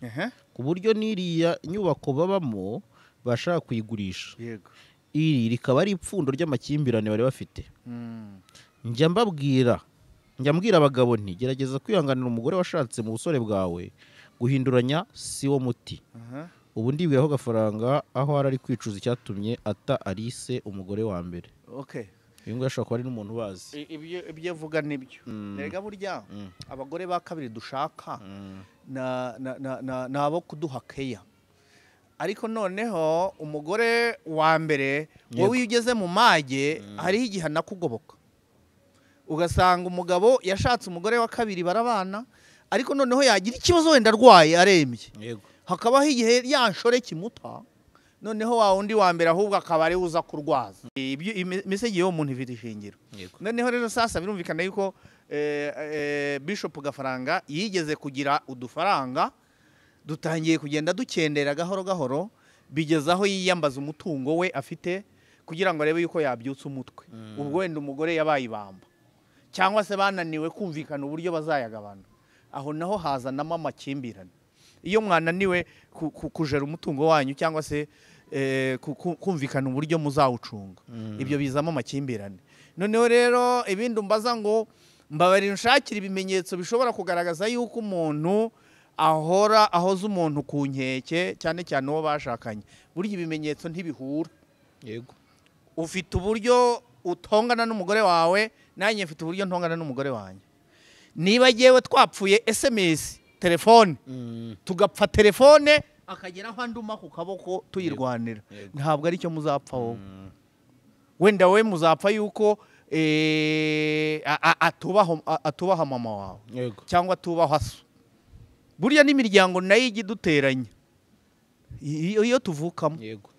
ku buryo n'iriya nyubako babamo bashaka kuyigurisha. Yego. Iri rikaba ari ipfundo ry'amakimbirane bari bafite. Njya mbwira abagabo nti gerageza kwihanganira umugore washatse mu busore bwawe, guhinduranya si wo muti. Ubu ndibwira ko Gafaranga aho ari kwicuza icyatumye ata Alice umugore wa mbere. Okay. Uyu ngo ashobora kuba ari n'umuntu bazi. Ibyo vuga nibyo. Nerega burya abagore ba kabiri dushaka na abo kuduha keya. Ariko noneho umugore wa mbere wowe ugeze mu mage hariho igihe nakugoboka. Ugasanga umugabo yashatse umugore wa kabiri barabana, ariko noneho yagira ikibazo wenda arwaye arembye. Yego. Hakabaho igihe yanshore kimuta, noneho wa undi wa mbere ahubwo akaba ari uza kurwaza. Ibyo imisege yo umuntu ifite ishingiro. Noneho rero sasa birumvikana yuko Bishop Gafaranga yigeze kugira udufaranga, dutangiye kugenda dukendera gahoro bigeze aho yiyambaza umutungo we afite kugira ngo arebe yuko yabyutsa umutwe. Ubwo wenda umugore yabaye ibamba, cyangwa se bananiwe kumvikana uburyo bazayagabana. Aho naho hazanamo amakimbirane. Iyo mwananiwe kujera umutungo wanyu cyangwa se kumvikana uburyo muzawucunga, ibyo bizamo amakimbirane. Noneho rero ibindi umbaza ngo mbabarira unshakira ibimenyetso bishobora kugaragaza yuko umuntu ahoza umuntu ku nkeke, cyane cyane uwo bashakanye. Burya ibimenyetso ntibihura. Yego. Ufite uburyo utongana n'umugore wawe, nanjye mfite uburyo ntongana n'umugore wanjye. Niba yewe twapfuye SMS telefone, tugapfa telefone akagera aho anduma ku kaboko tuyirwanira, ntabwo ari cyo muzapfa wowe. Wenda we muzapfa yuko atubaha mama wawe cyangwa atubaha so. Burya n'imiryango nayo igiduteranya iyo tuvukamo. Yego.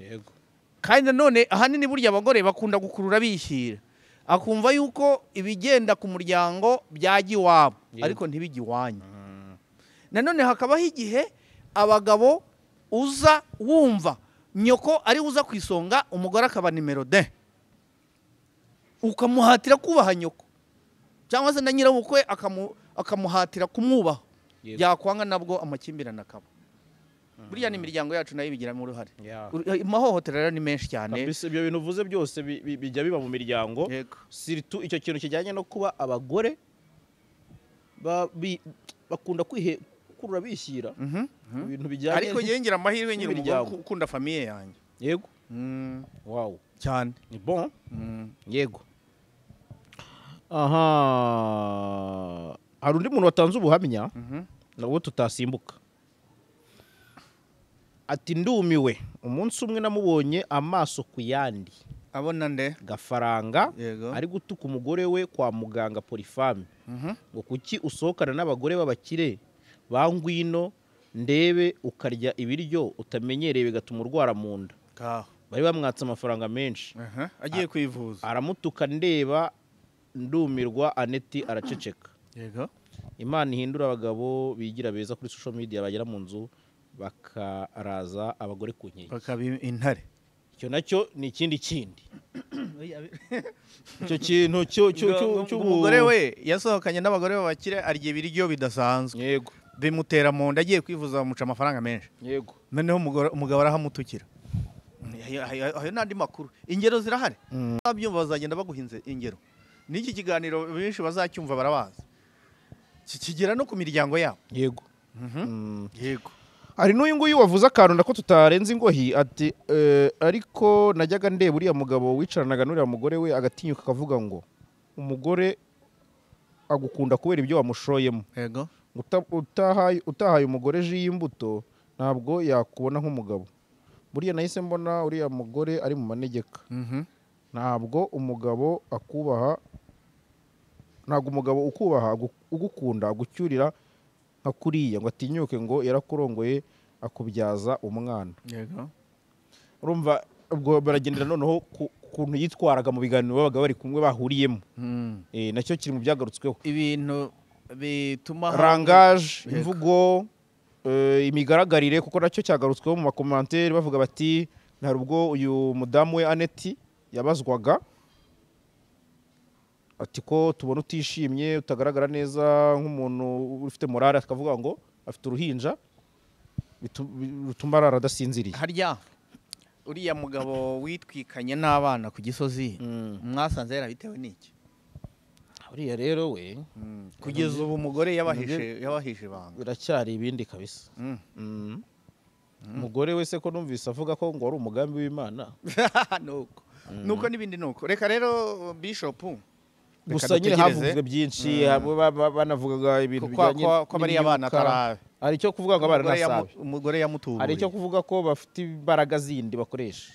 Kandi none ahanini burya abagore bakunda gukurura bishyira, akumva yuko ibigenda ku muryango byajya iwabo ariko ntibijye iwanyu. Nanone hakabaho igihe abagabo uza wumva nyoko ari uza ku isonga, umugore akaba nimero 2, ukamuhatira kubaha nyoko, cyangwa se na nyirabukwe akamuhatira kumwubaha. Byakwanga nabwo amakimbirane akaba. Burya n'imiryango yacu nayo bigiramo uruhare. Amahohotera rero ni menshi cyane. Ibyo bintu uvuze byose bijya biba mu miryango. Siritu icyo kintu kijyanye no kuba abagore bakunda kurura bishyira ibintu bijyanye. Ariko ngira amahirwe nyine umugabo ukunda famiye yanjye. Yego. Wow. Cyane. Ni bon. Yego. Aha. Hari undi muntu watanze ubuhamya nabwo tutasimbuka. Ati ndumiwe umunsi umwe namubonye amaso ku yandi abona nde Gafaranga Yego. ari gutuka umugore we kwa muganga Polifame ngo kuki usohokana n'abagore b'abakire bangwino ndebe ukarya ibiryo utamenyereye bigatuma urwara mu nda. Bari bamwatse amafaranga menshi. Agiye kwivuza. Aramutuka ndeba ndumirwa, Aneti araceceka. Yego. Imana ihindura abagabo bigira beza kuri social media bagera mu nzu bakaraza abagore ku nkeke. Bakaba intare. Icyo nacyo ni ikindi icyo kintu umugore we yasohokanye n'abagore b'abakire arya ibiryo bidasanzwe. Yego. Bimutera mu nda, agiye kwivuza bamuca amafaranga menshi. Yego. Noneho umugabo arahamutukira. Ayo n'andi makuru. Ingero zirahari. Ababyumva bazagenda baguhinze ingero. N'iki kiganiro benshi bazacyumva barabazi. Kigera no ku miryango yabo. Yego. Yego. Hari n'uyu nguyu wavuze akantu ndako tutarenze ingohi ati ariko najyaga ndeba uriya mugabo wicaranaga n'uriya mugore we agatinyuka akavuga ngo umugore agukunda kubera ibyo wamushoyemo. Yego. Utahaye umugore ji y'imbuto ntabwo yakubona nk'umugabo. Buriya nahise mbona uriya mugore ari mu manegeka. Ntabwo umugabo ukubaha ugukunda agucyurira nka kuriya ngo atinyuke ngo yarakurongoye akubyaza umwana. Yego. Urumva ubwo baragendera noneho kuntu yitwaraga mu biganiro babaga bari kumwe bahuriyemo. Nacyo kiri mu byagarutsweho. Ibintu bituma rangaje, imvugo, imigaragarire, kuko nacyo cyagarutsweho mu makomantere bavuga bati hari ubwo uyu mudamu we Aneti yabazwaga ati ko tubona utishimye utagaragara neza nk'umuntu ufite morale, akavuga ngo afite uruhinja bituma arara adasinziriye. Harya uriya mugabo witwikanye n'abana ku Gisozi mwasanze yarabitewe n'iki? Uriya rero we kugeza ubu umugore yabahishe ibanga. Biracyari ibindi kabisa. Umugore wese ko numvise avuga ko ngo ari umugambi w'Imana. Nuko n'ibindi nuko. Reka rero Bishop gusa nyine havuzwe byinshi, banavugaga ibintu bijyanye ko bari abana atarabe. Hari icyo kuvuga ngo abana nasabe. Umugore yamutubuye. Hari icyo kuvuga ko bafite imbaraga zindi bakoresha.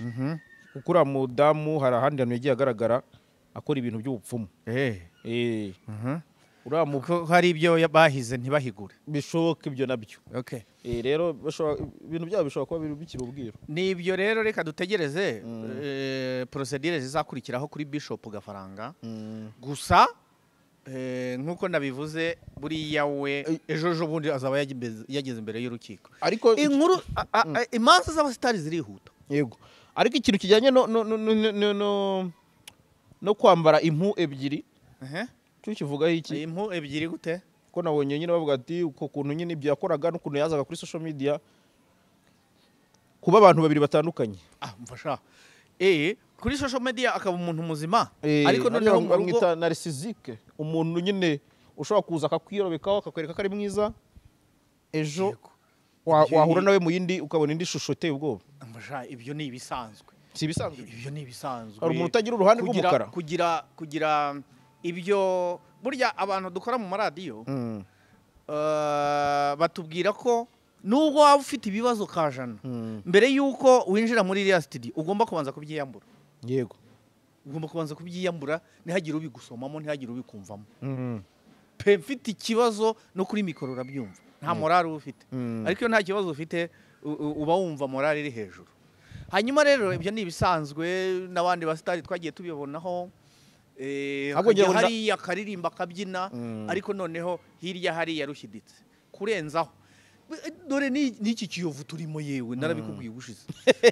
Kuko uriya mudamu hari ahandi hantu yagiye agaragara akora ibintu by'ubupfumu. Hari ibyo bahize ntibahigure. Bishoboka ibyo nabyo. Rero ibintu byabo bishobora kuba bikiri ubwiro. Ni ibyo rero reka dutegereze procedure zizakurikiraho kuri Bishop Gafaranga. Gusa nk'uko nabivuze buriya we ejo bundi azaba yageze imbere y'urukiko. Ariko inkuru imanza z'abasitari zirihuta. Yego. Ariko ikintu kijyanye no kwambara impu ebyiri. Cyo kivugaho iki? Impu ebyiri gute? Ko nabonye nyine bavuga ati uko kuntu nyine ibyo yakoraga n'ukuntu yazaga kuri social media kuba abantu babiri batandukanye. Mfasha. Kuri social media akaba umuntu muzima, ariko noneho mu rugo bamwita narcissistique, umuntu nyine ushobora kuza akakwirobekaho akakwereka ko ari mwiza, ejo wahura nawe mu yindi ukabona indi shusho iteye ubwoba. Mfasha, ibyo ni ibisanzwe. Si ibisanzwe? Ibyo ni ibisanzwe. Hari umuntu utagira uruhande rw'umukara. Kugira ibyo burya abantu dukora mu maradiyo batubwira ko nubwo waba ufite ibibazo kajana mbere yuko winjira muri iriya studio ugomba kubanza kubyiyambura. Yego. Ugomba kubanza kubyiyambura, ntihagire ubigusomamo, ntihagire ubikumvamo. Pe mfite ikibazo no kuri mikoro urabyumva, nta morale ufite. Ariko iyo nta kibazo ufite uba wumva morale iri hejuru. Hanyuma rero ibyo ni ibisanzwe, n'abandi basitari twagiye tubibonaho. Hariya akaririmba akabyina, ariko noneho hirya hariya rushyiditse kurenzaho. Dore n'iki kiyovu turimo yewe narabikubwiye ubushize.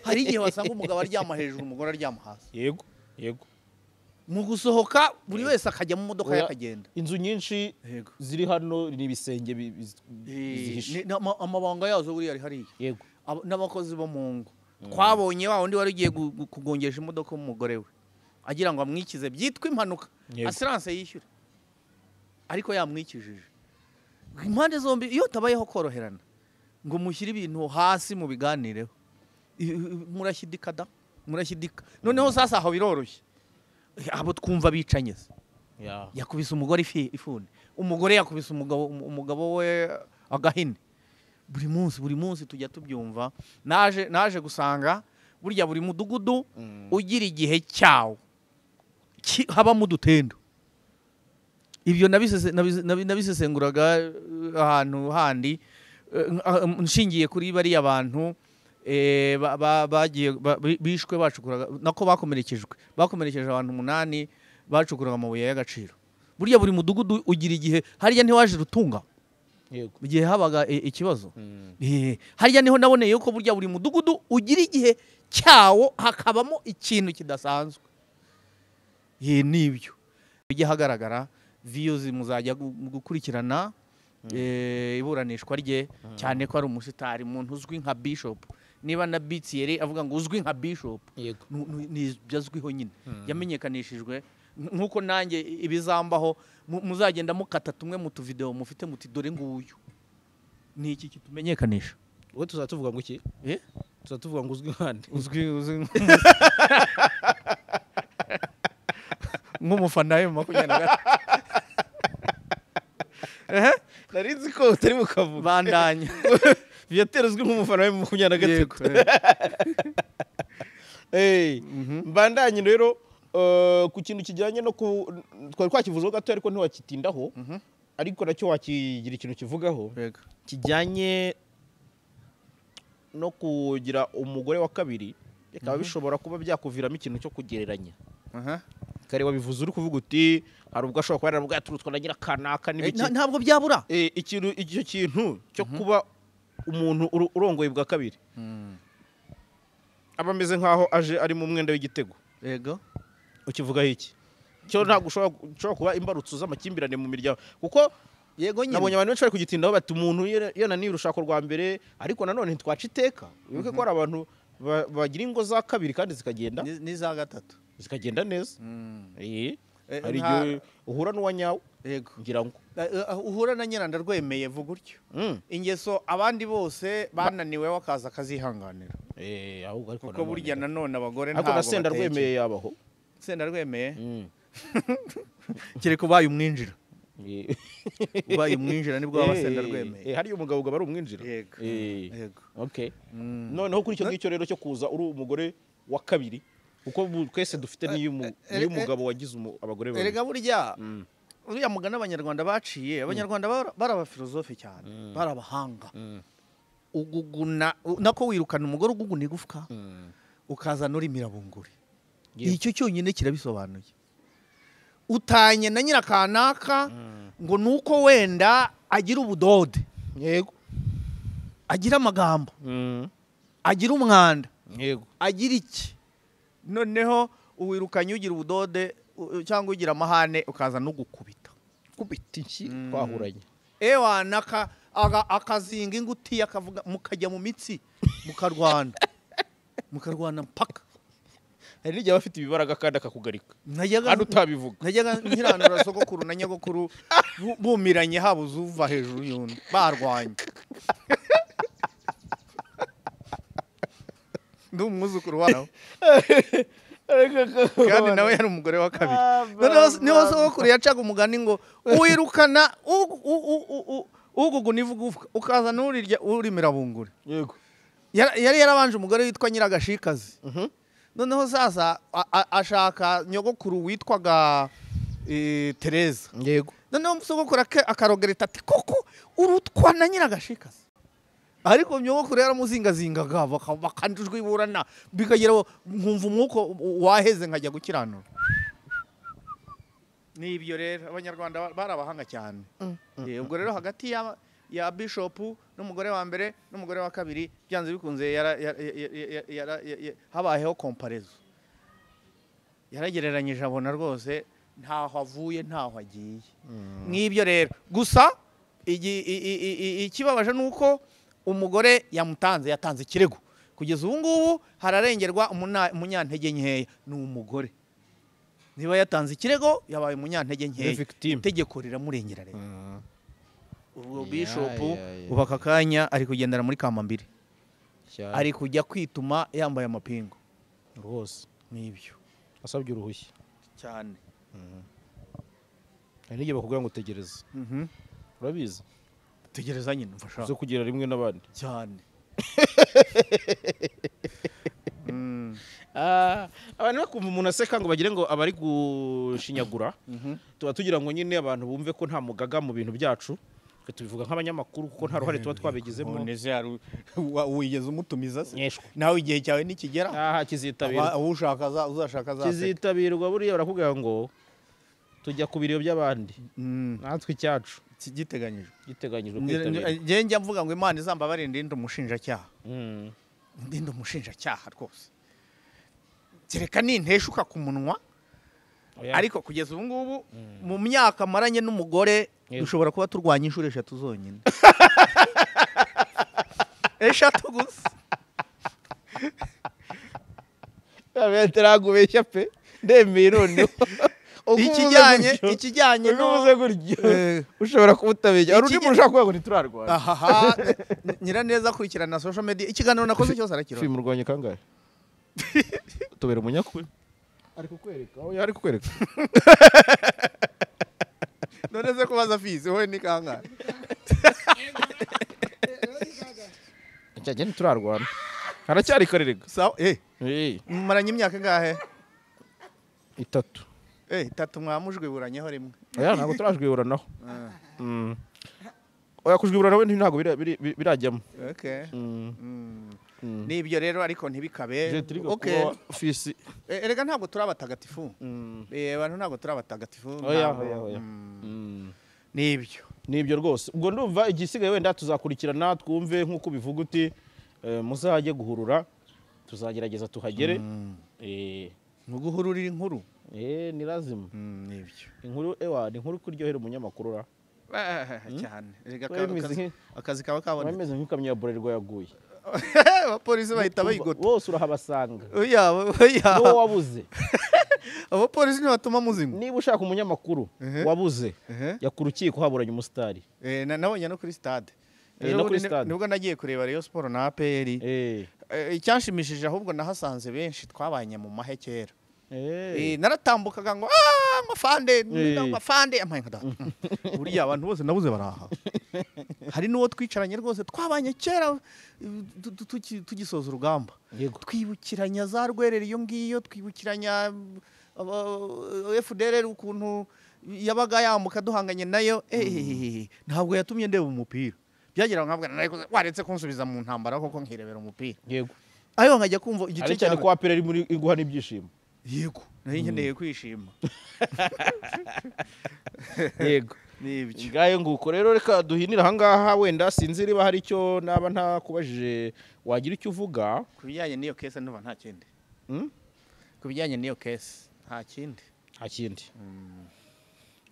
Hari igihe wasanga umugabo aryama hejuru, umugore aryama hasi. Yego. Mu gusohoka buri wese akajya mu modoka yakagenda. Inzu nyinshi ziri hano ni ibisenge bizihishe. Amabanga yazo buri ari hariya. Yego. N'abakozi bo mu ngo. Twabonye wa wundi wari ugiye kugongesha imodoka umugore we, agira ngo amwikize byitwa impanuka, assurance yishyura, ariko yamwikijije. Impande zombi iyo tabayeho koroherana ngo mushyire ibintu hasi mu biganireho, murashyidika. Noneho sasa aho biroroshye, abo twumva bicanye. Yakubise umugore ifuni, umugore yakubise umugabo we agahini. Buri munsi tujya tubyumva. Naje gusanga burya buri mudugudu ugira igihe cyawo habamo udutendo. Ibyo nabisesenguraga ahantu handi nshingiye kuri bariya bantu bagiye bishwe bacukuraga nako bakomerekeje abantu 8 bacukuraga amabuye y'agaciro. Burya buri mudugudu ugira igihe, harya ntiwaje rutunga igihe habaga ikibazo. Harya niho naboneye yuko burya buri mudugudu ugira igihe cyawo hakabamo ikintu kidasanzwe. Nibyo bijya hagaragara views muzajya gukurikirana iburanishwa rye, cyane ko ari umusitari, umuntu uzwi nka Bishop. Niba na Bitiere avuga ngo uzwi nka Bishop, ni byazwiho nyine yamenyekanishijwe. Nkuko nanjye ibizambaho muzagenda mukata tumwe mu tuvideo mufite muti dore nguyu ni iki kitumenyekanisha. Wowe tuzatuvuga ngo iki? Tuzatuvuga ngo uzwi nkande, uzwi nk'umufana we 20. Narinzi ko utari mukavuga bandanya Viateur uzwi nk'umufana we 2023. Mbandanye rero ku kintu kijyanye no twari twakivuzeho gato ariko ntiwakitindaho, ariko nacyo wakigira ikintu kivugaho kijyanye no kugira umugore wa kabiri, bikaba bishobora kuba byakuviramo ikintu cyo kugereranya. Kare wabivuze uri kuvuga uti hari ubwo ashobora kuba yarabwo yaturutswa na nyirakanaka n'ibiki. Ntabwo byabura icyo kintu cyo kuba umuntu urongoye bwa kabiri aba ameze nkaho aje ari mu mwenda w'igitego. Yego, ukivugaho iki? Cyo ntabwo ushobora kuba imbarutso z'amakimbirane mu miryango, kuko yego nyine nabonye abantu benshi bari kugitindaho bati umuntu yananiye urushako rwa mbere, ariko nanone ntitwaca iteka. Wibuke ko hari abantu bagira ingo za kabiri kandi zikagenda n'iza gatatu zikagenda neza. Hari igihe uhura n'uwa nyawo. Yego, ngira ngo uhura na nyiranda rwemeye vuga utyo. Ingeso abandi bose bananiwe wakaza akazihanganira. Ahubwo ariko kuko burya nanone abagore ntabwo na Senda rwemeye yabaho. Senda rwemeye kereka ubaye umwinjira. Ubaye umwinjira nibwo waba Senda rwemeye. Hari umugabo ugaba ari umwinjira. Yego. Okay. Noneho kuri icyo ngicyo rero cyo kuza uri umugore wa kabiri, kuko twese dufite niyo umugabo wagize abagore babiri. Erega burya uriya mugana abanyarwanda baciye, abanyarwanda barabafilozofe cyane, barabahanga. Uguguna nako wirukana umugore uguguna igufwa ukazana uri mirabunguri. Icyo cyonyine kirabisobanuye. Utanye na nyirakanaka ngo nuko wenda agira ubudode. Yego. Agira amagambo. Agira umwanda. Yego. Agira iki? Noneho uwirukanye ugira ubudode cyangwa ugira amahane ukaza no gukubita. Kubita iki twahuranye. Naka akazinga ingutiya akavuga mukajya mu mitsi mukarwana. Mukarwana mpaka. Hari n'igihe bafite ibibaraga kandi akakugarika. Hano utabivuga. Najyaga nkiranura sogokuru na nyagokuru bumiranye habuze uva hejuru y'undi barwanye. Ndi umwuzukuru wabo. Kandi nawe yari umugore wa kabiri. Niho sogokuru yacaga umugani ngo uwirukana uguguna ivuga ukaza n'urirya uri mirabungure. Yego. Yari yarabanje umugore witwa Nyiragashikazi. Noneho sasa ashaka nyogokuru witwaga Tereza. Yego. Noneho sogokuru akarogereta ati koko urutwa na Nyiragashikazi. Ariko nyogokuru yaramuzingazingaga bakandujwe iburana bikagera nkumva umwuko waheze nkajya gukiranura. Nibyo rero abanyarwanda barabahanga cyane. Ubwo rero hagati ya Bishop n'umugore wa mbere n'umugore wa kabiri byanze bikunze habayeho comparaison. Yaragereranyije abona rwose ntaho avuye ntaho agiye. Nk'ibyo rero gusa ikibabaje nuko umugore yatanze ikirego. Kugeza ubu ngubu hararengerwa umunyantege nkeya ni umugore. Niba yatanze ikirego yabaye umunyantege nkeya. Itegeko riramurengera rero. Ubwo Bishop ubaka kanya ari kugendera muri Kamambiri. Ari kujya kwituma yambaye amapingu. Rwose nibyo. Asabye uruhushya cyane. Hari n'igihe bakubwira ngo utegereze. Urabizi? Tegereza nyine mfasha. Zo kugira rimwe n'abandi. Cyane. abantu bakumva umuntu aseka ngo bagire ngo abari gushinyagura tuba tugira ngo nyine abantu bumve ko nta mugaga mu bintu byacu tubivuga nk'abanyamakuru kuko nta ruhare tuba twabigizemo. wigeze umutumiza se Nyeshwe. nawe igihe cyawe nikigera kizitabirwa uzashaka kizitabirwa buriya barakubwira ngo tujya ku biro by'abandi natwe icyacu giteganyijwe kwitabira. njye mvuga ngo Imana izambabarire ndinde umushinjacyaha ndinde umushinjacyaha rwose kereka ninteshuka ku munwa ariko kugeza ubu ngubu mu myaka maranye n'umugore dushobora kuba turwanya inshuro 3 zonyine 3 gusa abenteragubeshya pe ndemeye noneho ikijyanye n'ubuze guryo ushobora kubutabeshya ari undi muntu ushaka kuvuga ngo ntiturarwana. ahaha Nyiraneza akurikirana social media ikiganiro nakoze cyose arakira film urwanye kangahe tubera umunyakuri ari kukwereka aho yari kukwereka none se kubaza fizi wowe ni kangahe cyajye ntiturarwana haracyari karerega sawa maranye imyaka ingahe 3 3 mwamujwiburanyeho rimwe oya ntabwo turajwiburanaho oya kujwiburanaho ntabwo birajyamo nibyo rero ariko ntibikabe ofisi erega ntabwo turabatagatifu abantu ntabwo turabatagatifu nibyo rwose ubwo ndumva igisigaye wenda tuzakurikirana twumve nk'uko bivuga uti muzajye guhurura tuzagerageza tuhagere guhururira inkuru ni lazima nibyo inkuru ni inkuru kuryohera umunyamakuru ra cyane akazi kawe kabone bameze nk'ikamyo ya Bralirwa yaguye abapolisi bahita bayigota bose urahabasanga oya n'uwo wabuze abapolisi ntibatuma muzima niba ushaka umunyamakuru wabuze yakura urukiko haburanye umusitari nabonye no kuri stade nibwo nagiye kureba Rayon Sport na APR icyanshimishije ahubwo nahasanze benshi twabanye mu mahekera naratambukaga ngo mafande buriya abantu bose nabuze baraha hari n'uwo twicaranye rwose twabanye kera tugisoza urugamba twibukiranya za Rwerere iyo ngiyo twibukiranya FDLR ukuntu yabaga yambuka duhanganye nayo ntabwo yatumye ndeba umupira byagira nkabwa waretse kunsubiza mu ntambara koko nkirebera umupira yego ayo nkajya kumva igice cyane kwa APR muri iguha n'ibyishimo yego nari nkeneye kwishima yego nibyo ngayo nguko rero reka duhinira aha ngaha wenda sinzi riba hari icyo naba ntakubajije wagira icyo uvuga ku bijyanye n'iyo case ndumva nta kindi ku bijyanye n'iyo case nta kindi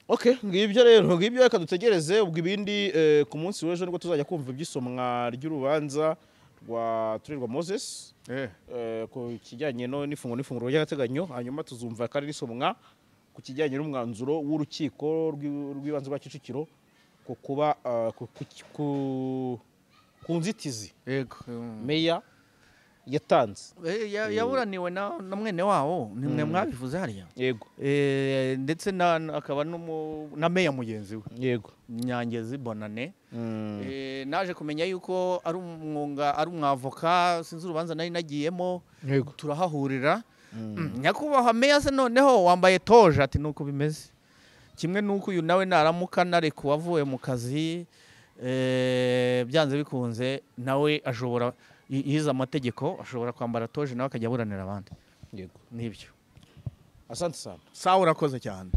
okay ngibyo rero reka dutegereze ubwo ibindi ku munsi w'ejo nibwo tuzajya kumva iby'isomwa ry'urubanza rwa Turerwa Moses ku kijyanye n'ifunguro ry'agateganyo hanyuma tuzumva kandi risomwa ku kijyanye n'umwanzuro w'urukiko rw'ibanze rwa Kicukiro ku kuba ku nzitizi yego meya yatanze yaburaniwe na mwene wawo nimwe mwabivuze hariya yego ndetse akaba na meya mugenzi we yego Nyangezi Bonane naje kumenya yuko ari umwavoka sinzi urubanza nari nagiyemo turahahurira nyakubahwa meya se noneho wambaye toje ati nuko bimeze kimwe nuko uyu nawe naramuka narekuwe avuye mu kazi byanze bikunze nawe ashobora yize amategeko ashobora kwambara toje nawe akajya aburanira abandi yego nibyo asante sana sawa urakoze cyane